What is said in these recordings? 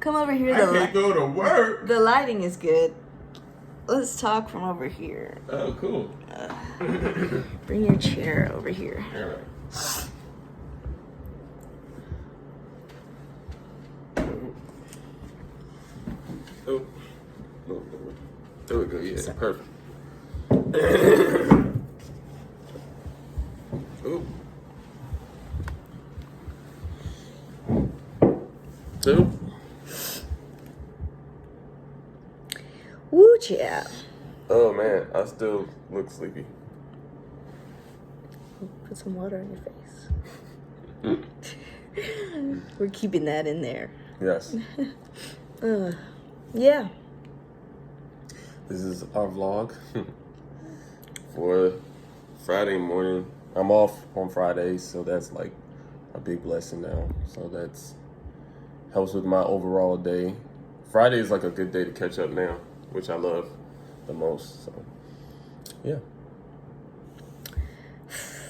come over here. I can't go to work. The lighting is good. Let's talk from over here. Oh, cool. Bring your chair over here. All right. Oh. There we go. Yeah, perfect. Oh. Two. Woo, yeah. Oh man, I still look sleepy. Put some water on your face. We're keeping that in there. Yes. Yeah. This is our vlog for Friday morning. I'm off on Fridays, so that's like a big blessing now. So that's helps with my overall day. Friday is like a good day to catch up now, which I love the most. So, yeah.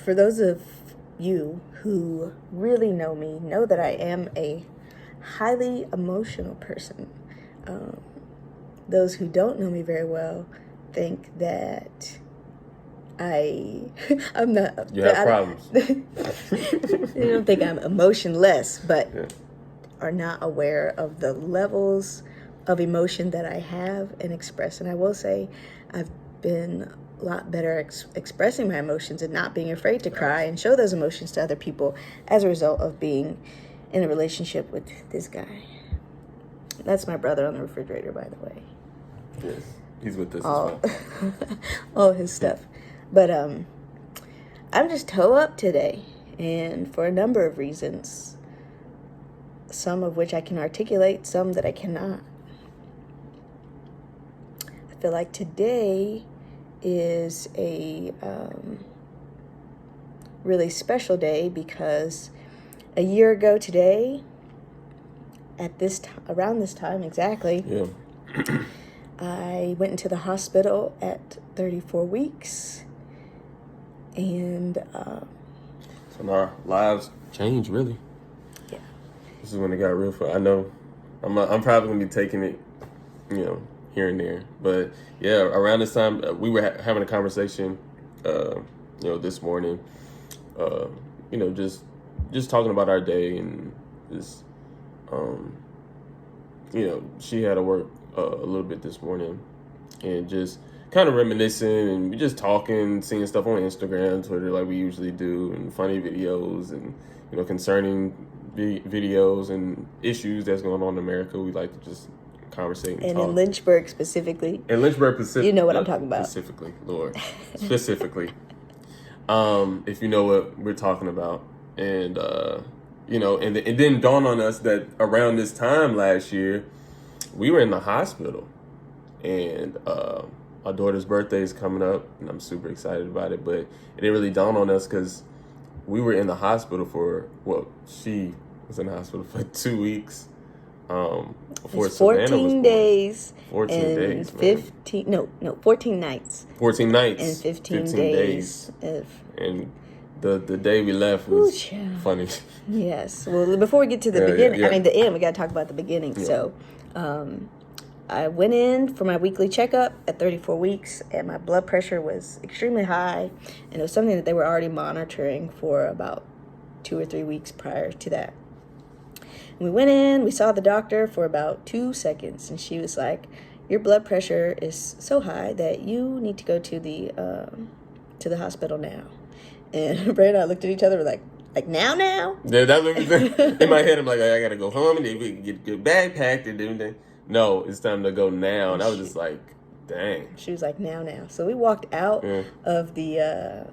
For those of you who really know me, know that I am a highly emotional person. Those who don't know me very well think that I'm not. You have problems. They don't think I'm emotionless, but Yeah. are not aware of the levels of emotion that I have and express. And I will say I've been a lot better expressing my emotions and not being afraid to cry and show those emotions to other people as a result of being in a relationship with this guy. That's my brother on the refrigerator, by the way. Yes, he's with us as well. All his stuff. But I'm just toe up today, and for a number of reasons, some of which I can articulate, some that I cannot. I feel like today is a really special day because a year ago today, at this around this time exactly, Yeah. I went into the hospital at 34 weeks, and So now our lives change, really. yeah. This is when it got real for. I know, I'm probably gonna be taking it, here and there. But yeah, around this time, we were having a conversation, this morning, just talking about our day and just, she had to work a little bit this morning, and just kind of reminiscing and we just talking, seeing stuff on Instagram, Twitter, like we usually do, and funny videos and concerning videos and issues that's going on in America. We like to just conversate and talk. In Lynchburg specifically. In Lynchburg, Pacific. You know what I'm talking about. Specifically, Lord. Specifically. If you know what we're talking about. And, and it didn't dawn on us that around this time last year, we were in the hospital. And our daughter's birthday is coming up, and I'm super excited about it. But it didn't really dawn on us because we were in the hospital she was in the hospital for 2 weeks. Before It's 14 Savannah was born. days. 14 and days, 15, man. no, 14 nights. 14 nights. And 15 days. And the day we left was funny. Yes. Well, before we get to the beginning, yeah. I mean the end, we got to talk about the beginning. Yeah. So, I went in for my weekly checkup at 34 weeks, and my blood pressure was extremely high, and it was something that they were already monitoring for about 2 or 3 weeks prior to that. We went in, we saw the doctor for about 2 seconds, and she was like, your blood pressure is so high that you need to go to the hospital now. And Brad and I looked at each other, we're like now? Yeah, that's what in my head. I'm like, I gotta go home and then get your bag packed and everything. No, it's time to go now. And I was just like, dang. She was like, now. So we walked out of the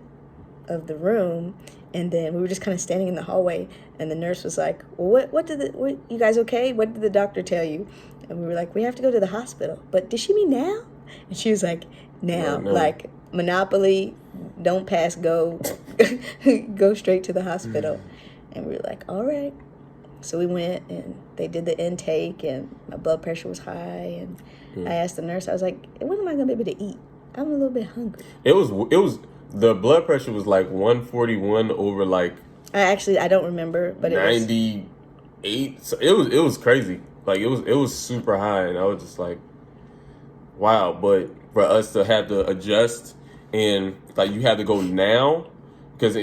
room, and then we were just kind of standing in the hallway, and the nurse was like, well, what you guys okay? What did the doctor tell you? And we were like, we have to go to the hospital. But did she mean now? And she was like, now. No. Like, Monopoly, don't pass go. Go straight to the hospital. And we were like, all right. So we went, and they did the intake, and my blood pressure was high, and I asked the nurse, I was like, when am I going to be able to eat? I'm a little bit hungry. It was the blood pressure was like 141 over like I don't remember, but 98. So it was crazy. Like it was super high, and I was just like, wow. But for us to have to adjust and like you have to go now because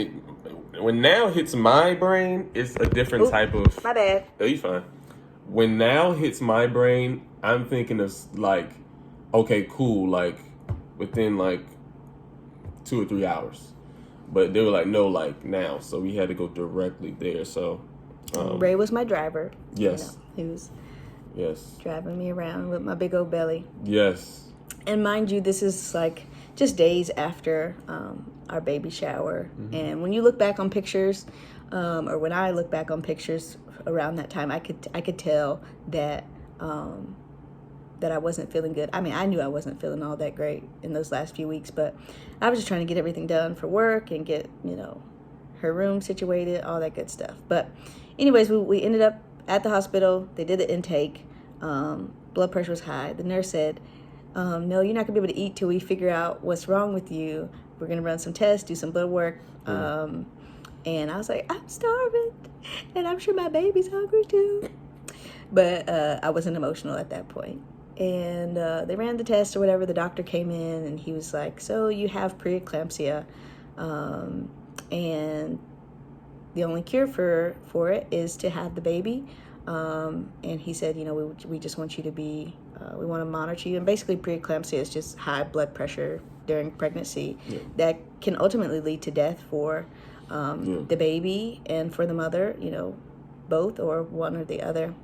when now hits my brain, it's a different type of. My bad. Oh, you fine. When now hits my brain, I'm thinking of like, okay, cool, like within like 2 or 3 hours. But they were like, no, like now. So we had to go directly there. So Ray was my driver. Yes. He was Yes. driving me around with my big old belly. Yes. And mind you, this is like just days after our baby shower. Mm-hmm. And when you look back on pictures, or when I look back on pictures around that time, I could tell that that I wasn't feeling good. I mean, I knew I wasn't feeling all that great in those last few weeks, but I was just trying to get everything done for work and get, her room situated, all that good stuff. But anyways, we ended up at the hospital. They did the intake. Blood pressure was high. The nurse said, no, you're not going to be able to eat till we figure out what's wrong with you. We're going to run some tests, do some blood work. And I was like, I'm starving. And I'm sure my baby's hungry too. But I wasn't emotional at that point. And they ran the test or whatever. The doctor came in and he was like, so you have preeclampsia. And the only cure for it is to have the baby. And he said, we just want you to be, we want to monitor you. And basically preeclampsia is just high blood pressure during pregnancy that can ultimately lead to death for the baby and for the mother, both or one or the other.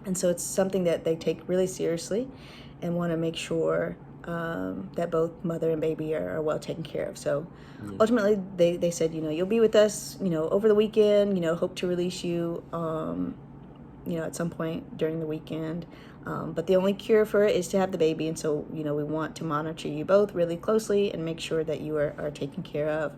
And so it's something that they take really seriously and want to make sure that both mother and baby are well taken care of. So ultimately they said, you'll be with us, over the weekend, hope to release you, at some point during the weekend. But the only cure for it is to have the baby. And so, we want to monitor you both really closely and make sure that you are taken care of.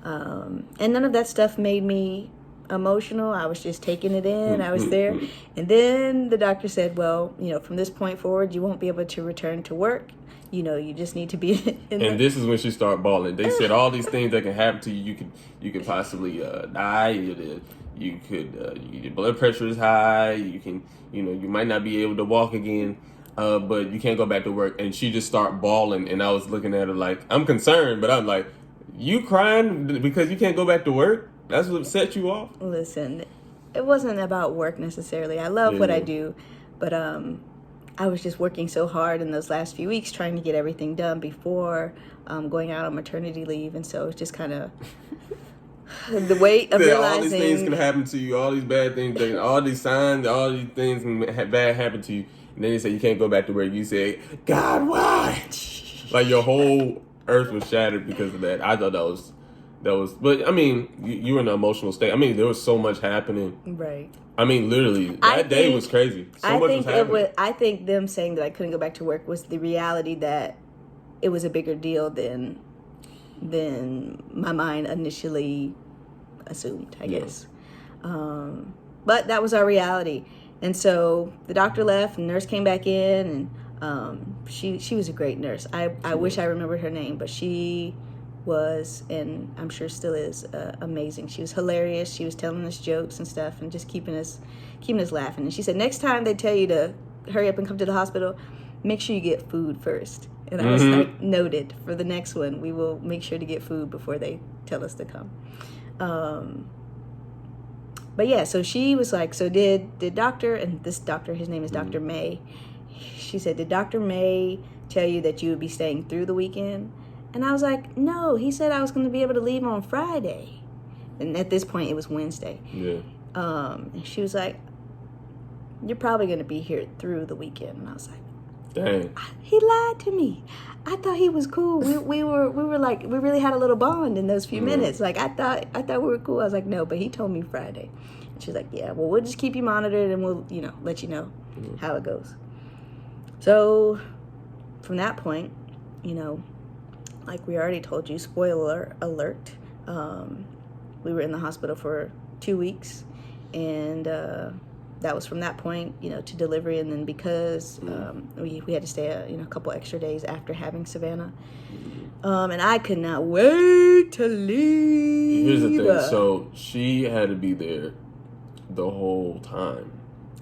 And none of that stuff made me emotional. I was just taking it in. I was there. And then the doctor said, well, from this point forward, you won't be able to return to work. You just need to be and this is when she started bawling. They said all these things that can happen to you. You could possibly die. You could your blood pressure is high. You can you might not be able to walk again. But you can't go back to work. And she just started bawling. And I was looking at her like, I'm concerned, but I'm like, you crying because you can't go back to work? That's what set you off? Listen, it wasn't about work necessarily. I love what I do, but I was just working so hard in those last few weeks trying to get everything done before going out on maternity leave, and so it's just kind of the weight of realizing all these things can happen to you, all these bad things, all these signs, all these things can bad happen to you, and then you say you can't go back to work. You say, God, why? Like your whole earth was shattered because of that. I thought that was, but I mean, you were in an emotional state. I mean, there was so much happening. Right. I mean, literally, that day was crazy. So much was happening. I think them saying that I couldn't go back to work was the reality that it was a bigger deal than my mind initially assumed, I guess. But that was our reality. And so the doctor left and the nurse came back in, and she was a great nurse. I wish I remembered her name, but she was, and I'm sure still is, amazing. She was hilarious. She was telling us jokes and stuff and just keeping us laughing. And she said, next time they tell you to hurry up and come to the hospital, make sure you get food first. And I was like, noted. For the next one, we will make sure to get food before they tell us to come. But yeah, so she was like, so did doctor, and this doctor, his name is Dr. May. She said, did Dr. May tell you that you would be staying through the weekend? And I was like, no, he said I was going to be able to leave on Friday. And at this point, it was Wednesday. Yeah. And she was like, you're probably going to be here through the weekend. And I was like, dang. He lied to me. I thought he was cool. We were like, we really had a little bond in those few minutes. Like, I thought we were cool. I was like, no, but he told me Friday. And she's like, yeah, well, we'll just keep you monitored and we'll, let you know how it goes. So from that point, like we already told you, spoiler alert, we were in the hospital for 2 weeks, and that was from that point, to delivery. And then because we had to stay a couple extra days after having Savannah, and I could not wait to leave. Here's the thing. So she had to be there the whole time.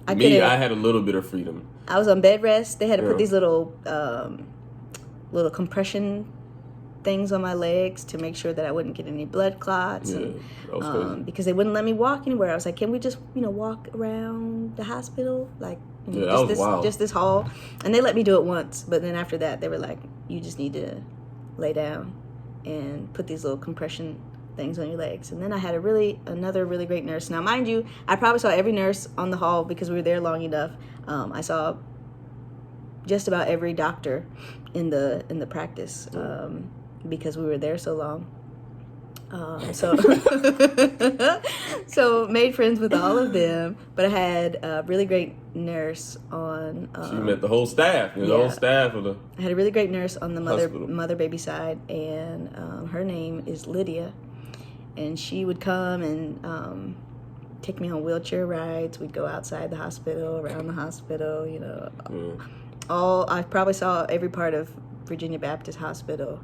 I had a little bit of freedom. I was on bed rest. They had to put Yeah. these little compression things on my legs to make sure that I wouldn't get any blood clots. Yeah, And, that was crazy. because they wouldn't let me walk anywhere. I was like, can we just, walk around the hospital? Like, Yeah, that was wild. Just this hall. And they let me do it once. But then after that, they were like, you just need to lay down and put these little compression things on your legs. And then I had another really great nurse. Now, mind you, I probably saw every nurse on the hall because we were there long enough. I saw just about every doctor in the practice because we were there so long. So so made friends with all of them, but I had a really great nurse on. So you met the whole staff, the whole staff of the. I had a really great nurse on the hospital. mother baby side, and her name is Lydia, and she would come and take me on wheelchair rides. We'd go outside the hospital, around the hospital. I probably saw every part of Virginia Baptist Hospital.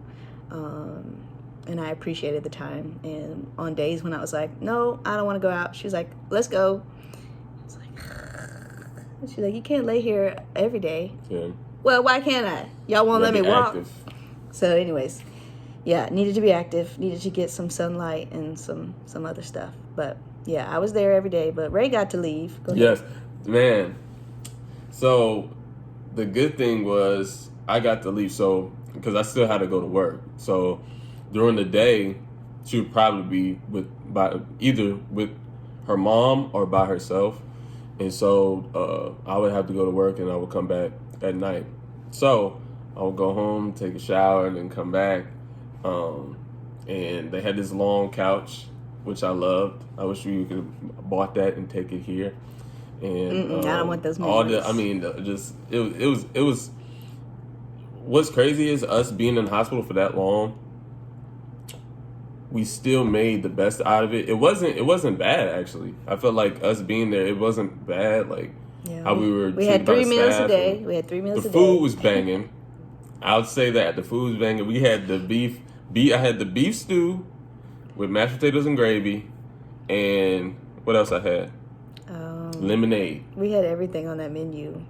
And I appreciated the time. And on days when I was like, no, I don't want to go out, she was like, let's go. It's like, she's like, you can't lay here every day. Yeah. Well, why can't I? Y'all won't let me walk. Active. So anyways, yeah, needed to be active, needed to get some sunlight and some other stuff. But yeah, I was there every day, but Ray got to leave. Go ahead. Yes, man. So the good thing was I got to leave, so because I still had to go to work. So during the day, she would probably be either with her mom or by herself. And so I would have to go to work and I would come back at night. So I would go home, take a shower, and then come back. And they had this long couch, which I loved. I wish we could have bought that and take it here. And I don't want those memories. It was. What's crazy is us being in the hospital for that long. We still made the best out of it. It wasn't bad, actually. I felt like us being there, it wasn't bad. Like how we were. We had 3 meals a day. We had 3 meals a day. The food was banging. I would say that the food was banging. We had the beef. I had the beef stew with mashed potatoes and gravy, and what else I had? Lemonade. We had everything on that menu.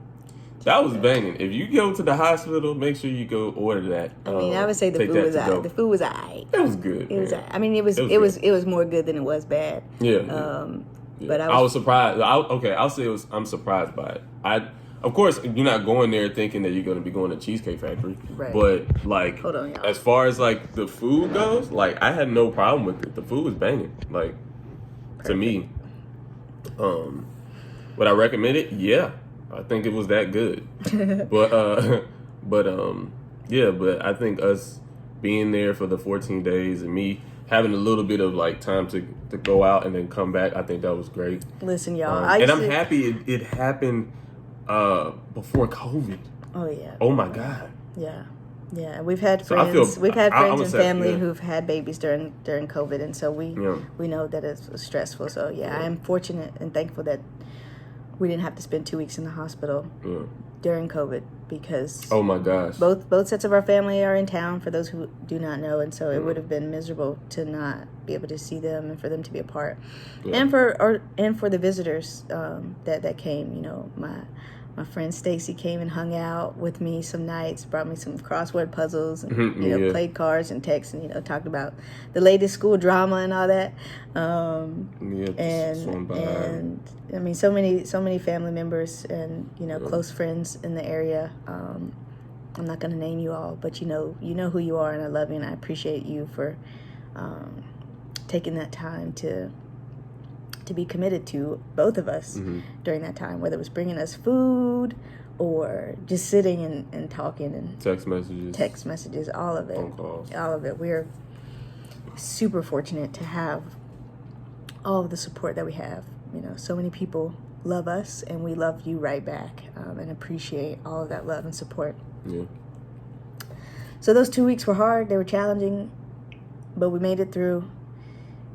That was banging. If you go to the hospital, make sure you go order that. I mean, I would say the food was alright. The food was alright. It was good. It was. I mean, it was more good than it was bad. Yeah. But I was surprised. I'll say I'm surprised by it. Of course, you're not going there thinking that you're going to be going to Cheesecake Factory. Right. But like, hold on, y'all. As far as like the food goes, like I had no problem with it. The food was banging. Like to me, would I recommend it? Yeah. I think it was that good. but I think us being there for the 14 days and me having a little bit of like time to go out and then come back, I think that was great. Listen, y'all. I'm happy it happened before COVID. Oh yeah. Oh my God. Yeah. Yeah, we've had friends. We've had friends and family who've had babies during COVID, and so we know that it's stressful. So I am fortunate and thankful that we didn't have to spend 2 weeks in the hospital during COVID because oh my gosh, both sets of our family are in town. For those who do not know, and so it would have been miserable to not be able to see them and for them to be apart, and for the visitors that came. You know, my friend Stacy came and hung out with me some nights, brought me some crossword puzzles, and played cards and texts, and talked about the latest school drama and all that. And I mean, so many family members and close friends in the area. I'm not going to name you all, but you know who you are, and I love you, and I appreciate you for taking that time to be committed to both of us during that time, whether it was bringing us food or just sitting and talking and text messages, all of it. Phone calls. All of it. We're super fortunate to have all of the support that we have. So many people love us, and we love you right back, and appreciate all of that love and support. Yeah. So those 2 weeks were hard. They were challenging, but we made it through.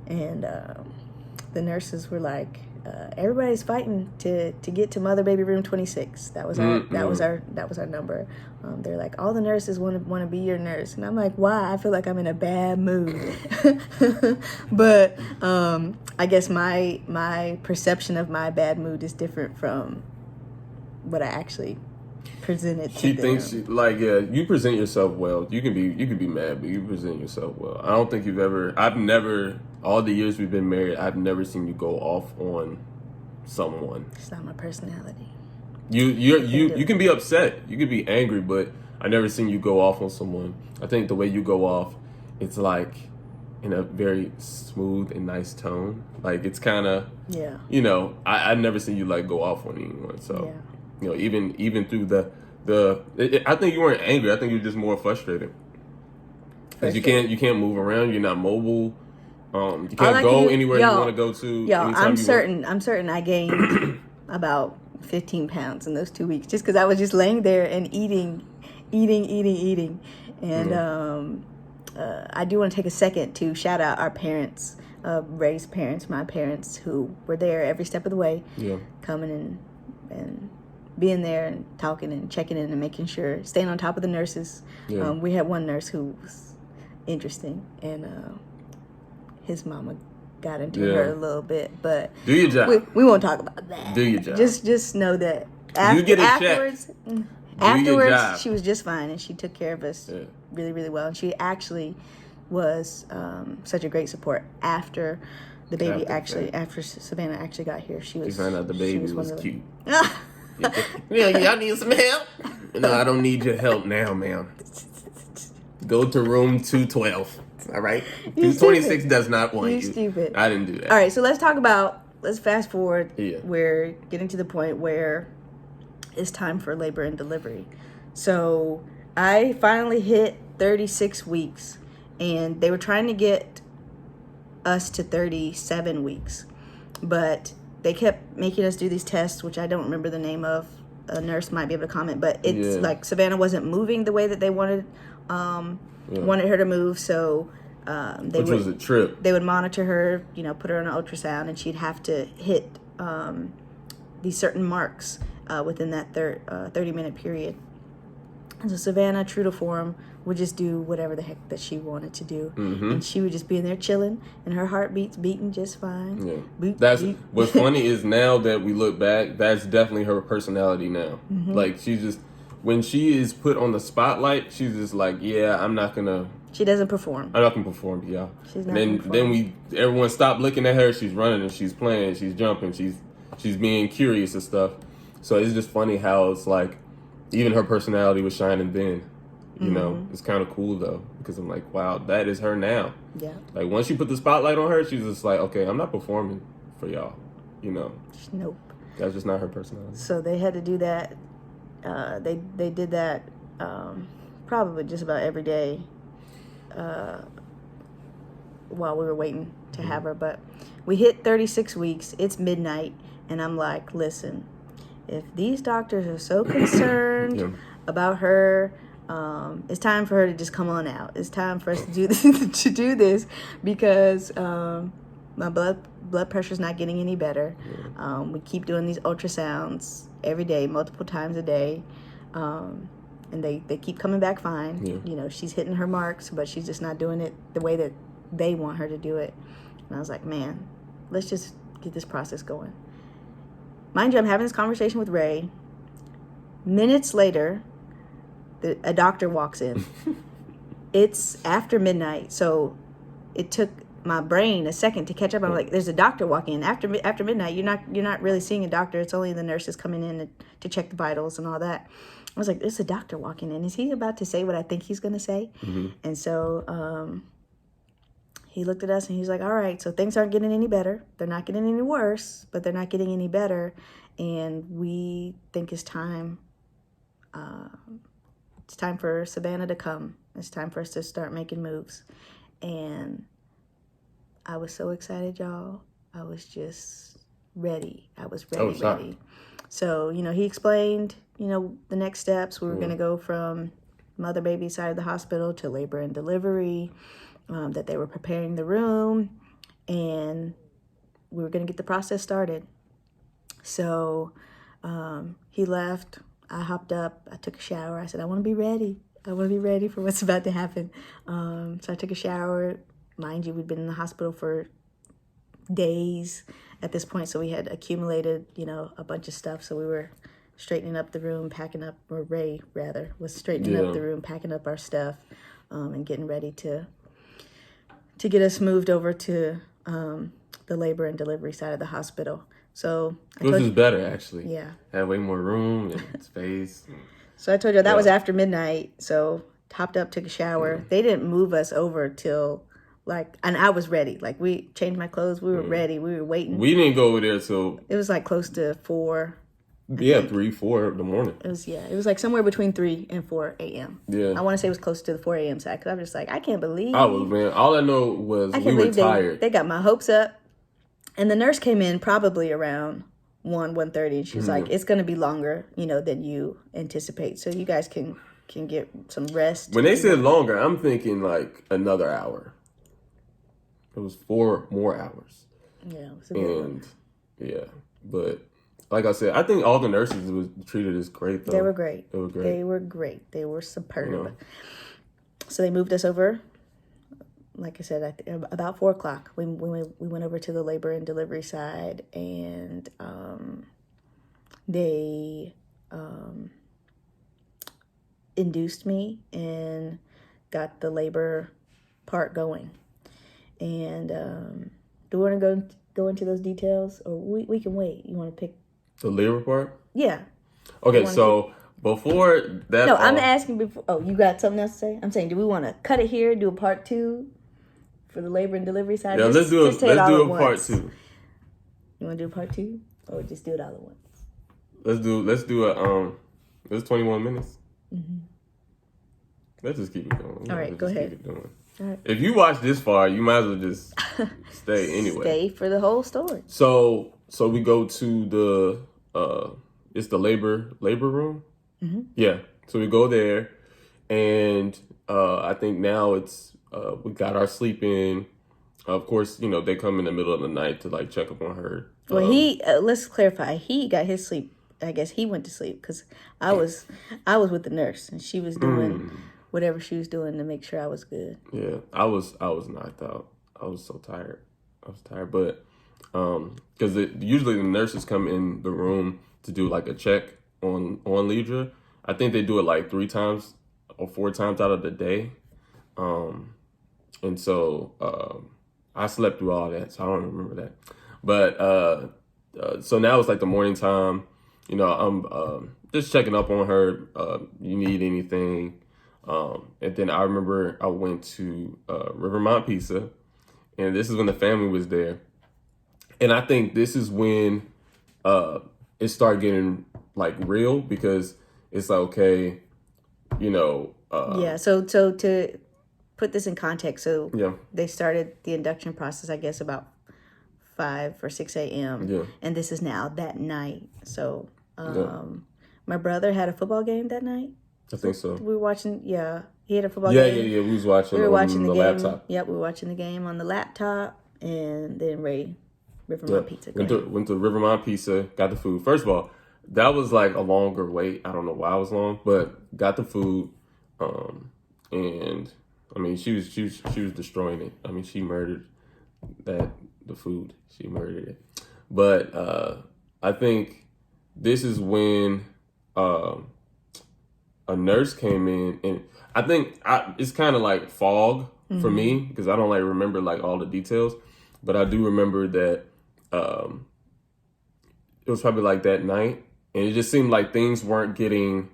And the nurses were like, everybody's fighting to get to mother baby room 26. That was our number. They're like, all the nurses want to be your nurse, and I'm like, why? I feel like I'm in a bad mood. But I guess my perception of my bad mood is different from what I actually presented to them. Thinks you present yourself well. You can be mad, but you present yourself well. I don't think I've never, all the years we've been married, I've never seen you go off on someone. It's not my personality. You can be upset, you can be angry, but I never seen you go off on someone. I think the way you go off, it's like in a very smooth and nice tone. Like it's kind of, I've never seen you like go off on anyone. So, even through I think you weren't angry. I think you're just more frustrated. Because you can't move around. You're not mobile. You can't go anywhere you want to go to. I'm certain I gained about 15 pounds in those 2 weeks just because I was just laying there and eating. And I do want to take a second to shout out our parents, Ray's parents, my parents, who were there every step of the way, coming and being there and talking and checking in and making sure, staying on top of the nurses. We had one nurse who was interesting, and his mama got into her a little bit, but do your job. We won't talk about that. Do your job. Just know that afterwards she was just fine, and she took care of us really, really well. And she actually was such a great support after the baby after Savannah actually got here. She found out the baby was cute. Y'all need some help? No, I don't need your help now, ma'am. Go to room 212. All right? 226 does not want you. You're stupid. I didn't do that. All right, so let's fast forward. We're getting to the point where it's time for labor and delivery. So I finally hit 36 weeks, and they were trying to get us to 37 weeks. But they kept making us do these tests, which I don't remember the name of. A nurse might be able to comment, but it's like Savannah wasn't moving the way that they wanted her to move. So which was a trip. They would monitor her, put her on an ultrasound, and she'd have to hit these certain marks within that 30-minute period. And so Savannah, true to form, would just do whatever the heck that she wanted to do. And she would just be in there chilling, and her heartbeat's beating just fine. What's funny is now that we look back, that's definitely her personality now. Like when she is put on the spotlight, she's just like, I'm not gonna. She doesn't perform. I'm not gonna perform, y'all. She's not. Then everyone stopped looking at her. She's running and she's playing, she's jumping, she's being curious and stuff. So it's just funny how it's like, even her personality was shining then. It's kind of cool though, because I'm like, wow, that is her now. Yeah. Like once you put the spotlight on her, she's just like, okay, I'm not performing for y'all. Nope. That's just not her personality. So they had to do that. They did that probably just about every day while we were waiting to have her. But we hit 36 weeks. It's midnight, and I'm like, listen, if these doctors are so concerned about her, it's time for her to just come on out. It's time for us to do this because my blood pressure's not getting any better. We keep doing these ultrasounds every day, multiple times a day, and they keep coming back fine. She's hitting her marks, but she's just not doing it the way that they want her to do it. And I was like, man, let's just get this process going. Mind you, I'm having this conversation with Ray. Minutes later, a doctor walks in. It's after midnight, so it took my brain a second to catch up. I'm like, there's a doctor walking in after midnight. You're not really seeing a doctor. It's only the nurses coming in to check the vitals and all that. I was like, there's a doctor walking in. Is he about to say what I think he's going to say? And so he looked at us and he's like, all right, so things aren't getting any better. They're not getting any worse, but they're not getting any better. And we think it's time. It's time for Savannah to come. It's time for us to start making moves. And I was so excited, y'all. I was just ready. I was ready. So, he explained, the next steps. We were going to go from mother baby side of the hospital to labor and delivery, that they were preparing the room, and we were going to get the process started. So he left. I hopped up. I took a shower. I said, I want to be ready. I want to be ready for what's about to happen. So I took a shower. Mind you, we'd been in the hospital for days at this point. So we had accumulated, a bunch of stuff. So we were straightening up the room, packing up, or Ray, rather, was straightening up the room, packing up our stuff, and getting ready to get us moved over to the labor and delivery side of the hospital. So which is better, actually. Yeah. Had way more room and space. So I told you that was after midnight. So hopped up, took a shower. They didn't move us over till and I was ready. Like, we changed my clothes. We were ready. We were waiting. We didn't go over there till it was like close to 4. 3, 4 in the morning. It was like somewhere between 3 and 4 a.m. Yeah. I want to say it was close to the 4 a.m. side, because I was just like, I can't believe. Man. All I know was we were tired. They got my hopes up. And the nurse came in probably around 1:30, and she was like, it's going to be longer, than you anticipate. So you guys can get some rest. When they said longer, I'm thinking like another hour. It was 4 more hours. Yeah, it was a good one. Yeah, but like I said, I think all the nurses was treated as great, though. They were great. They were great. They were great. They were superb. So they moved us over. Like I said, about 4 o'clock, we went over to the labor and delivery side, and they induced me and got the labor part going. And do we want to go into those details, or we can wait? You want to pick the labor part? Yeah. Okay, so before that, no, I'm asking before. Oh, you got something else to say? I'm saying, do we want to cut it here, do a part 2 for the labor and delivery side? Yeah, let's do a part 2. You want to do a part 2, or just do it all at once? Let's do it's 21 minutes. Mm-hmm. Let's just keep it going. All right, go ahead. Keep it going. All right. If you watch this far, you might as well just stay anyway. Stay for the whole story. So we go to the it's the labor room. Mm-hmm. Yeah. So we go there, and I think now it's we got our sleep in. Of course, they come in the middle of the night to check up on her. Well, let's clarify. He got his sleep. I guess he went to sleep because I was with the nurse, and she was doing whatever she was doing to make sure I was good. Yeah, I was knocked out. I was so tired. But because usually the nurses come in the room to do a check on Lidra. I think they do it 3 times or 4 times out of the day. And so I slept through all that, so I don't remember that. But so now it's the morning time. I'm just checking up on her. You need anything? And then I remember I went to Rivermont Pizza, and this is when the family was there. And I think this is when it started getting real, because it's okay, yeah. So to put this in context, yeah, they started the induction process, I guess, about 5 or 6 a.m. Yeah. And this is now that night. So my brother had a football game that night. I think so. We were watching. Yeah, he had a football game. Yeah. We were watching the game. Laptop. Yep, we were watching the game on the laptop, and then Rivermont Pizza. Went to Rivermont Pizza, got the food. First of all, that was a longer wait. I don't know why it was long, but got the food. And I mean, she was destroying it. I mean, she murdered the food. She murdered it. But I think this is when a nurse came in, and I think it's kind of fog for me, because I don't remember all the details, but I do remember that it was probably that night, and it just seemed like things weren't getting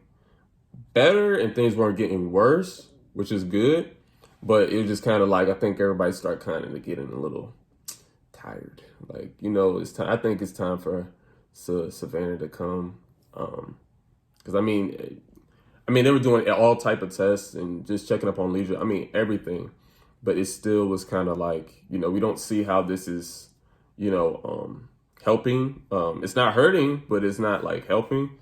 better and things weren't getting worse, which is good, but it was just kind of I think everybody started kind of getting a little tired. It's time. I think it's time for Savannah to come, because I mean, they were doing all type of tests and just checking up on Lidra. I mean, everything. But it still was kind of we don't see how this is, helping. It's not hurting, but it's not helping,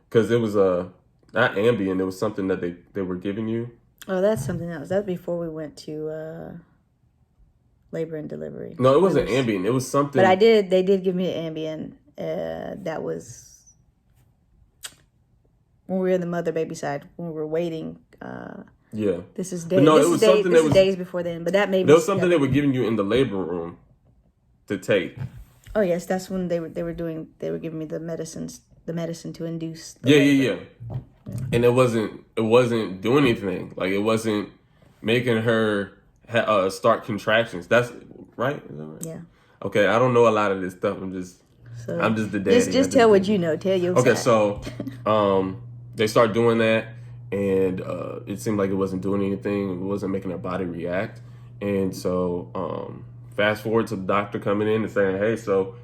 because it was not Ambien. It was something that they were giving you. Oh, that's something else. That's before we went to labor and delivery. No, it wasn't Ambien. It was something. But they did give me an Ambien, That was when we were in the mother baby side, when we were waiting. Yeah. This is But no, this it is was days, something this that is was days before then. But that made me. there was something they were giving you in the labor room to take. Oh yes, that's when they were giving me the medicine to induce. Yeah. And it wasn't doing anything. Like, it wasn't making her start contractions. That's right. Is that right? Yeah. Okay, I don't know a lot of this stuff. I'm just the daddy. Just tell what you know. Tell your Okay, side. so they start doing that, and it seemed like it wasn't doing anything. It wasn't making her body react. And so fast forward to the doctor coming in and saying, hey, so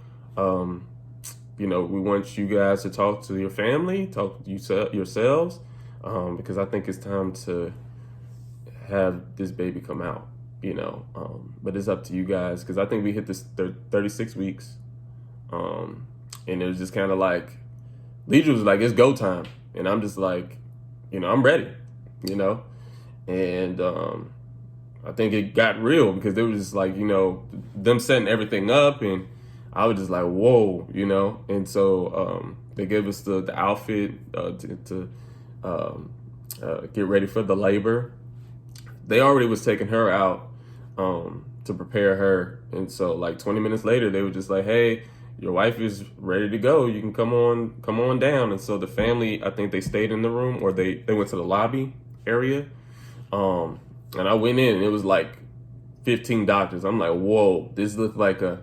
we want you guys to talk to your family, talk to yourselves, because I think it's time to have this baby come out, but it's up to you guys, because I think we hit this 36 weeks, and it was just kind of like, Leisha was like, it's go time, and I'm just like, I'm ready, and I think it got real, because they were just like, them setting everything up, and I was just like, whoa, and so they gave us the outfit to get ready for the labor. They already was taking her out to prepare her, and so like 20 minutes later, they were just like, hey, your wife is ready to go. You can come on down. And so the family, I think they stayed in the room, or they went to the lobby area, and I went in, and it was like 15 doctors. I'm like, whoa, this looked like an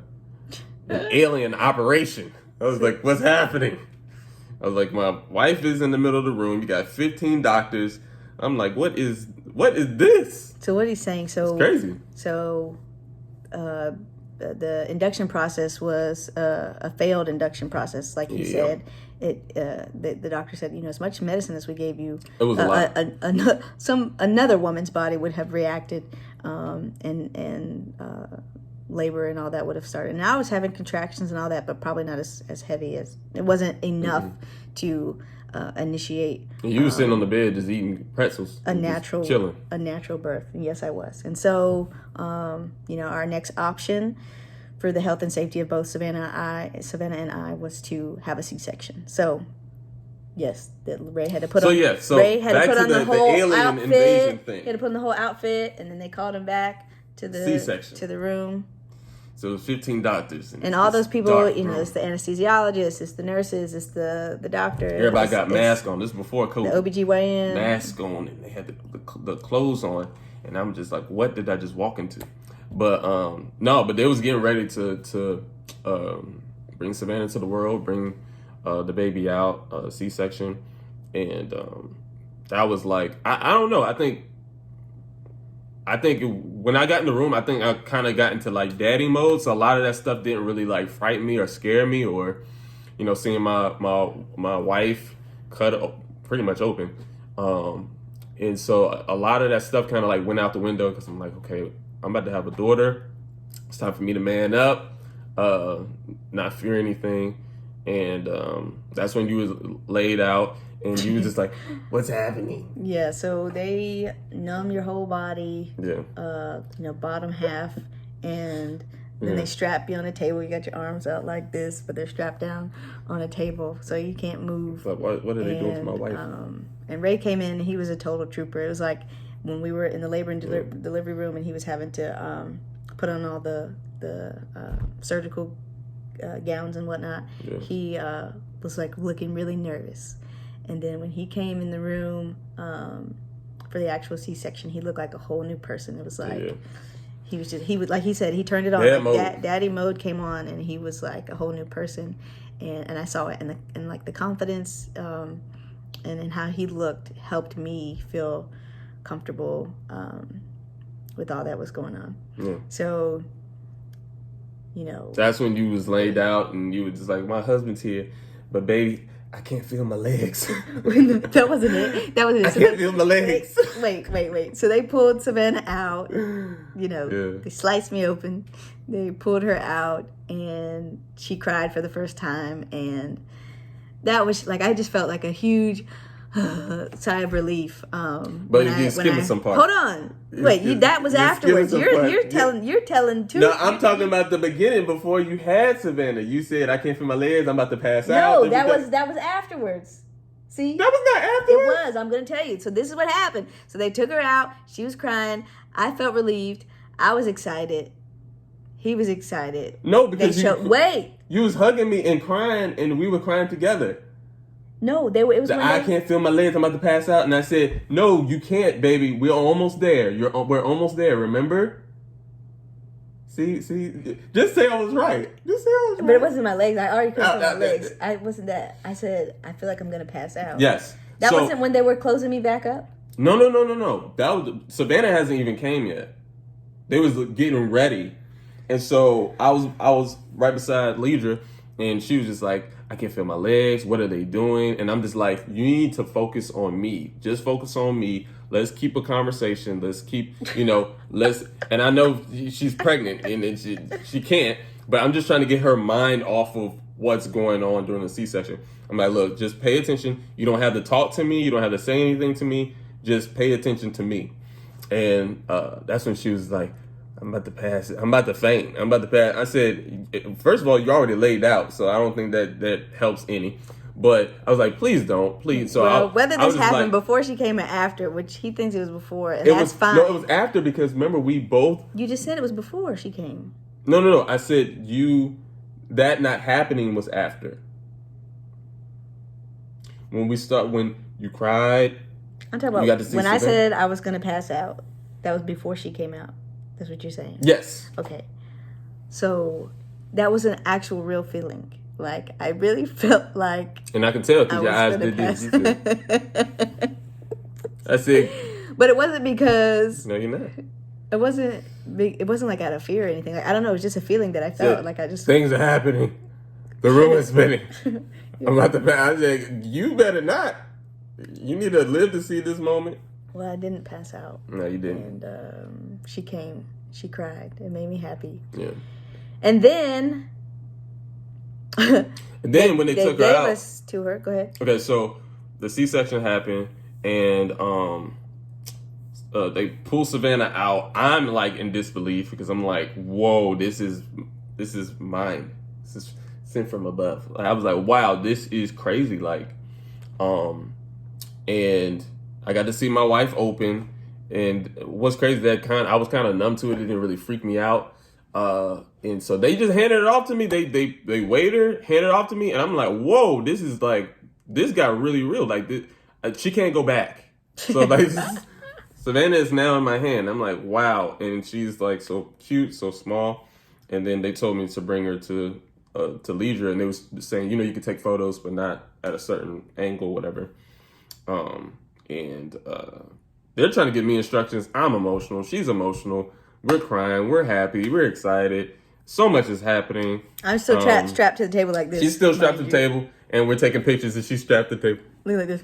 alien operation. I was like, what's happening? I was like, my wife is in the middle of the room. You got 15 doctors. I'm like, what is this? So what he's saying, it's crazy. So the induction process was a failed induction process, like he said. The doctor said, as much medicine as we gave you, it was a lot. Another woman's body would have reacted, and labor and all that would have started. And I was having contractions and all that, but probably not as heavy as it wasn't enough to initiate. And you were sitting on the bed just eating pretzels, chilling. A natural birth. Yes, I was. And so, our next option for the health and safety of both Savannah and I was to have a C-section. So, yes, Ray had to put on. Ray had to put on the whole alien outfit. Invasion thing. He had to put on the whole outfit, and then they called him back to the C-section, to the room. So it was 15 doctors. And all those people, it's the anesthesiologist, it's the nurses, it's the doctor. Everybody got masks on. This is before COVID. The OBGYN. Mask on, and they had the clothes on. And I'm just like, what did I just walk into? But but they was getting ready to bring Savannah to the world, bring the baby out, C-section. And that was like, I don't know. I think when I got in the room, I think I kind of got into like daddy mode. So a lot of that stuff didn't really like frighten me or scare me, or, seeing my wife cut pretty much open. And so a lot of that stuff kind of like went out the window, because I'm like, okay, I'm about to have a daughter. It's time for me to man up, not fear anything. And that's when you was laid out. And you were just like, what's happening? Yeah, so they numb your whole body, bottom half, and then they strap you on a table. You got your arms out like this, but they're strapped down on a table, so you can't move. But what are they doing to my wife? And Ray came in, and he was a total trooper. It was like when we were in the labor and delivery room, and he was having to put on all the surgical gowns and whatnot. Yeah. He was like looking really nervous. And then when he came in the room for the actual C-section, he looked like a whole new person. It was like he would like he said, he turned it on. Daddy mode came on, and he was like a whole new person. And I saw it, and like the confidence and in how he looked helped me feel comfortable with all that was going on. Yeah. So, that's when you was laid out, and you were just like, my husband's here, but baby, I can't feel my legs. That wasn't it. I can't feel my legs. Wait. So they pulled Savannah out. They sliced me open. They pulled her out, and she cried for the first time. And that was like, I just felt like a huge sigh of relief. But you're skipping some parts. Hold on, wait. That was afterwards. You're telling too. No, I'm talking about the beginning before you had Savannah. You said I can't feel my legs. I'm about to pass out. No, that was afterwards. See, that was not afterwards. It was. I'm gonna tell you. So this is what happened. So they took her out. She was crying. I felt relieved. I was excited. He was excited. No, because wait. You was hugging me and crying, and we were crying together. No, it was. I can't feel my legs. I'm about to pass out, and I said, "No, you can't, baby. We're almost there. We're almost there. Remember? See. Just say I was right. Just say I was right. But it wasn't my legs. I already couldn't feel my legs. I wasn't that. I said I feel like I'm gonna pass out. Yes. That wasn't when they were closing me back up. No. That was Savannah hasn't even came yet. They was getting ready, and so I was right beside Leidra, and she was just like, I can't feel my legs. What are they doing? And I'm just like, you need to focus on me. Just focus on me. Let's keep a conversation. Let's keep, and I know she's pregnant and she can't, but I'm just trying to get her mind off of what's going on during the C-section. I'm like, look, just pay attention. You don't have to talk to me. You don't have to say anything to me. Just pay attention to me. And that's when she was like, I'm about to pass it. I'm about to faint. I'm about to pass. I said, first of all, you already laid out, so I don't think that helps any. But I was like, please don't, please. So whether this happened before she came or after, which he thinks it was before, and that's fine. No, it was after because remember we both. You just said it was before she came. No. I said that not happening was after. When you cried. I'm talking about when I said I was going to pass out. That was before she came out. That's what you're saying? Yes. Okay. So that was an actual real feeling. Like, I really felt like... And I can tell because your eyes did this. I said... But it wasn't because... No, you're not. It wasn't like out of fear or anything. Like, I don't know. It was just a feeling that I felt. Like, I just... Things are happening. The room is spinning. Yeah. I'm about to pass. I said, you better not. You need to live to see this moment. Well, I didn't pass out. No, you didn't. And she came. She cried. It made me happy. Yeah. And then... when they took her out... us to her. Go ahead. Okay, so the C-section happened, and they pull Savannah out. I'm like in disbelief because I'm like, whoa, this is mine. This is sent from above. I was like, wow, this is crazy. Like, and I got to see my wife open, and what's crazy that I was kind of numb to it. It didn't really freak me out. And so they just handed it off to me. They weighed her, handed it off to me, and I'm like, whoa, this got really real. Like, she can't go back. So like, Savannah is now in my hand. I'm like, wow, and she's like so cute, so small. And then they told me to bring her to Leidra, and they was saying, you can take photos, but not at a certain angle, whatever. And they're trying to give me instructions. I'm emotional. She's emotional. We're crying. We're happy. We're excited. So much is happening. I'm still strapped to the table like this. She's still strapped to the table, and we're taking pictures, and she's strapped to the table. Look like this.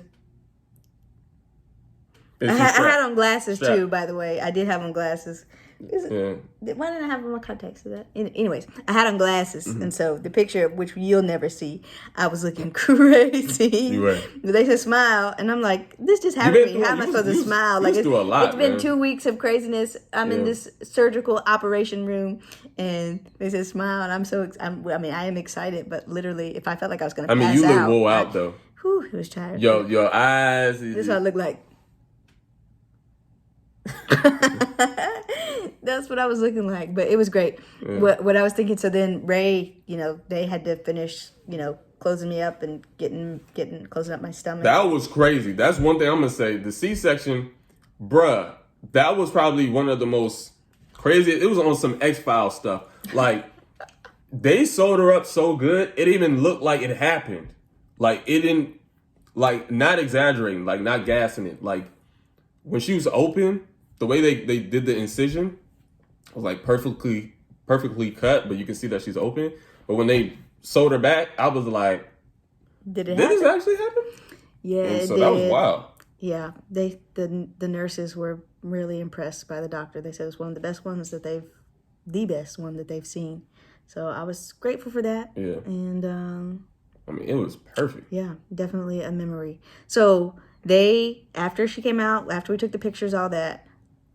I had on glasses too, by the way. I did have on glasses. Why didn't I have on my contacts to that? Anyways, I had on glasses, and so the picture, which you'll never see, I was looking crazy. You were. They said smile, and I'm like, this just happened to me. How am I supposed to smile? Like, it's been 2 weeks of craziness. I'm in this surgical operation room, and they said smile, and I am excited, but literally, if I felt like I was going to pass out. You look wore out, though. Whew, it was tired. Your eyes. This is what I look like. That's what I was looking like, but it was great. Yeah. What I was thinking. So then Ray, they had to finish, closing me up and closing up my stomach. That was crazy. That's one thing I'm gonna say. The C-section, bruh, that was probably one of the most crazy. It was on some X-Files stuff. Like, they sewed her up so good, it even looked like it happened. Like, it didn't, like, not exaggerating, like, not gassing it. Like, when she was open, the way they did the incision was like perfectly cut, but you can see that she's open. But when they sewed her back, I was like, did this actually happen? Yeah, and so that was wild. Yeah, the nurses were really impressed by the doctor. They said it was one of the best ones that they've seen. So I was grateful for that. Yeah. And it was perfect. Yeah, definitely a memory. So After she came out, after we took the pictures, all that,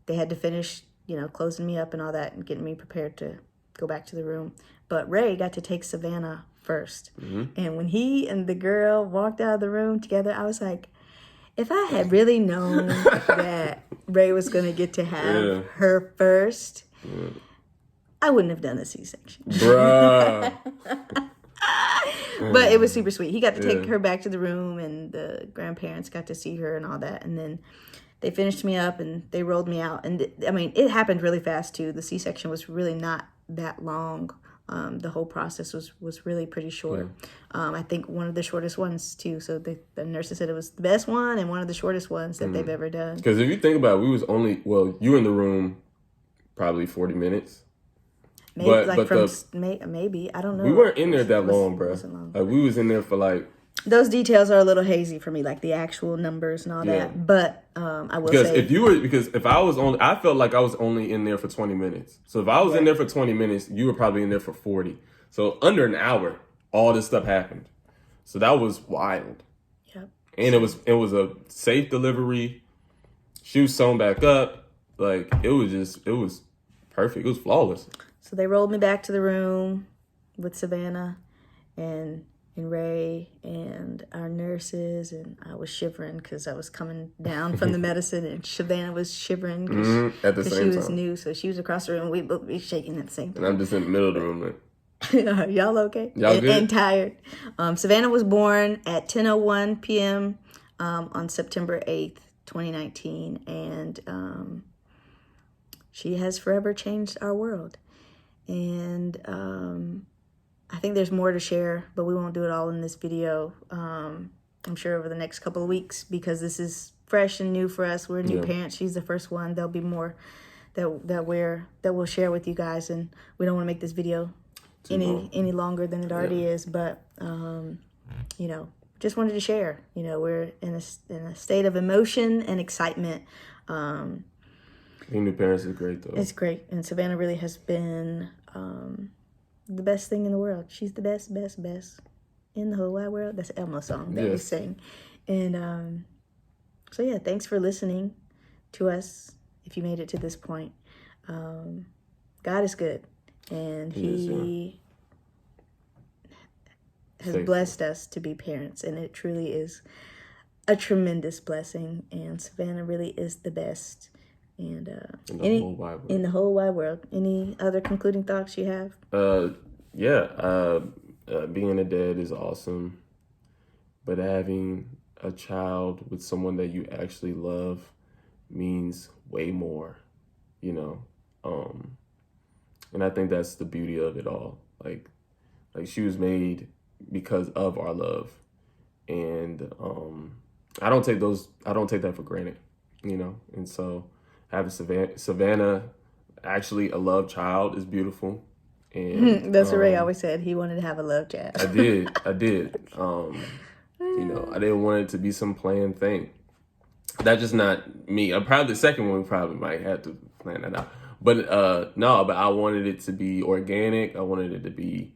they had to finish, closing me up and all that and getting me prepared to go back to the room. But Ray got to take Savannah first. And when he and the girl walked out of the room together, I was like, if I had really known that Ray was going to get to have her first, I wouldn't have done a C-section. Bruh. But it was super sweet. He got to take her back to the room, and the grandparents got to see her and all that. And then they finished me up and they rolled me out. And it happened really fast too. The C-section was really not that long. The whole process was really pretty short. I think one of the shortest ones too. So the nurses said it was the best one and one of the shortest ones that they've ever done. Because if you think about it, you were in the room probably 40 minutes. Maybe, maybe I don't know. We weren't in there that long, bro. Like we was in there for like. Those details are a little hazy for me, like the actual numbers and all that. But I will say, if I was only, I felt like I was only in there for 20 minutes. So if I was in there for 20 minutes, you were probably in there for 40. So under an hour, all this stuff happened. So that was wild. Yep. And it was a safe delivery. She was sewn back up. Like it was perfect. It was flawless. So they rolled me back to the room with Savannah and Ray and our nurses, and I was shivering because I was coming down from the medicine, and Savannah was shivering because she was new. So she was across the room. We both be shaking at the same time. And I'm just in the middle of the room. Like, y'all okay? Y'all good? And tired. Savannah was born at 10:01 p.m. On September 8th, 2019, and she has forever changed our world. And I think there's more to share, but we won't do it all in this video. I'm sure over the next couple of weeks, because this is fresh and new for us. We're new parents. She's the first one. There'll be more that we'll share with you guys, and we don't want to make this video any longer than it already is. But just wanted to share. We're in a state of emotion and excitement. Being new parents is great, though. It's great. And Savannah really has been the best thing in the world. She's the best in the whole wide world. That's Elmo's song that we sing. And so, yeah, thanks for listening to us if you made it to this point. God is good. And He has blessed us to be parents. And it truly is a tremendous blessing. And Savannah really is the best. And in the whole wide world. Any other concluding thoughts you have? Being a dad is awesome, but having a child with someone that you actually love means way more, and I think that's the beauty of it all. Like she was made because of our love, and I don't take that for granted, and so. Having Savannah, actually a love child, is beautiful. And that's what Ray always said. He wanted to have a love child. I did. I didn't want it to be some planned thing. That's just not me. The second one probably might have to plan that out. But but I wanted it to be organic. I wanted it to be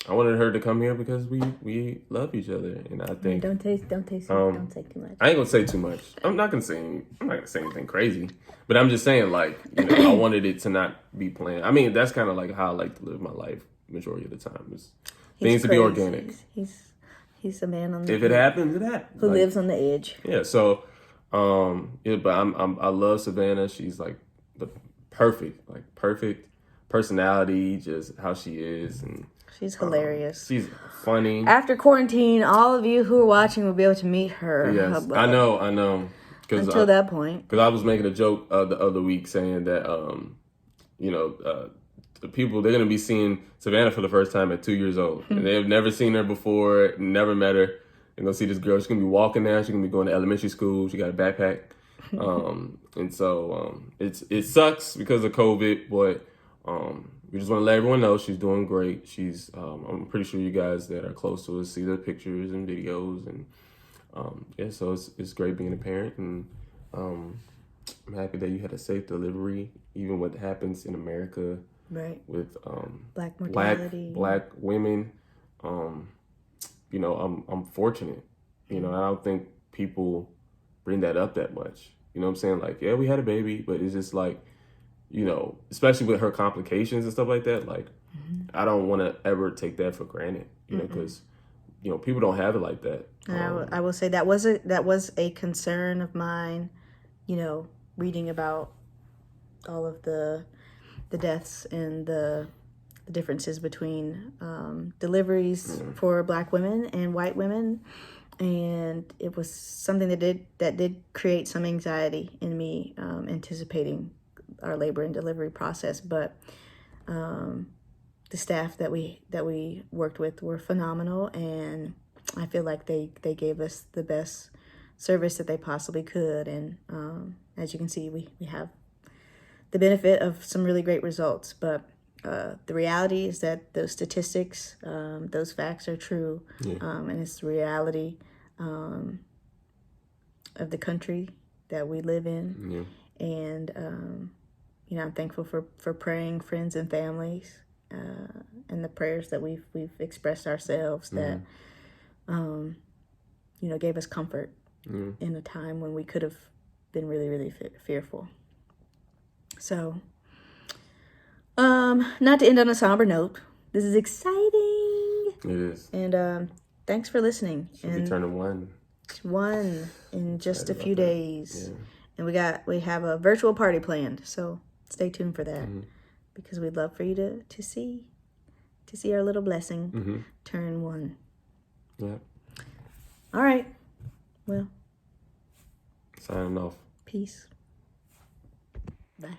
I wanted her to come here because we love each other, and I think don't take too much. I ain't gonna say too much. I'm not gonna say anything crazy, but I'm just saying I wanted it to not be planned. I mean, that's kind of like how I like to live my life majority of the time. Is things to be organic. He's a man on the if it happens, it happens. Who lives on the edge. Yeah. So but I love Savannah. She's like the perfect personality, just how she is, and. She's hilarious. She's funny. After quarantine, all of you who are watching will be able to meet her. Yes, I know. Until that point. Because I was making a joke the other week saying that, the people, they're going to be seeing Savannah for the first time at 2 years old. And they have never seen her before, never met her. They're going to see this girl. She's going to be walking now. She's going to be going to elementary school. She got a backpack. And so it sucks because of COVID, but... we just want to let everyone know she's doing great. She's, I'm pretty sure you guys that are close to us see the pictures and videos, and so it's great being a parent, and I'm happy that you had a safe delivery, even what happens in America, right? With Black mortality, black women. I'm fortunate, You know, I don't think people bring that up that much. You know what I'm saying? Like, yeah, we had a baby, but it's just like, you know, especially with her complications and stuff like that. Like, I don't want to ever take that for granted, you know, because, you know, people don't have it like that. And I will say that was a concern of mine, you know, reading about all of the deaths and the differences between deliveries for Black women and white women. And it was something that did create some anxiety in me, anticipating our labor and delivery process. But the staff that we worked with were phenomenal, and I feel like they gave us the best service that they possibly could. And as you can see, we have the benefit of some really great results. But the reality is that those statistics, those facts are true, and it's the reality of the country that we live in. And you know, I'm thankful for praying friends and families, and the prayers that we've expressed ourselves that you know, gave us comfort in a time when we could have been really, really fearful. So, not to end on a somber note, this is exciting. It is. And thanks for listening. Should be turning one in just a few days. And we have a virtual party planned, so stay tuned for that, because we'd love for you to see our little blessing turn one. Yeah. All right. Well, signing off. Peace. Bye.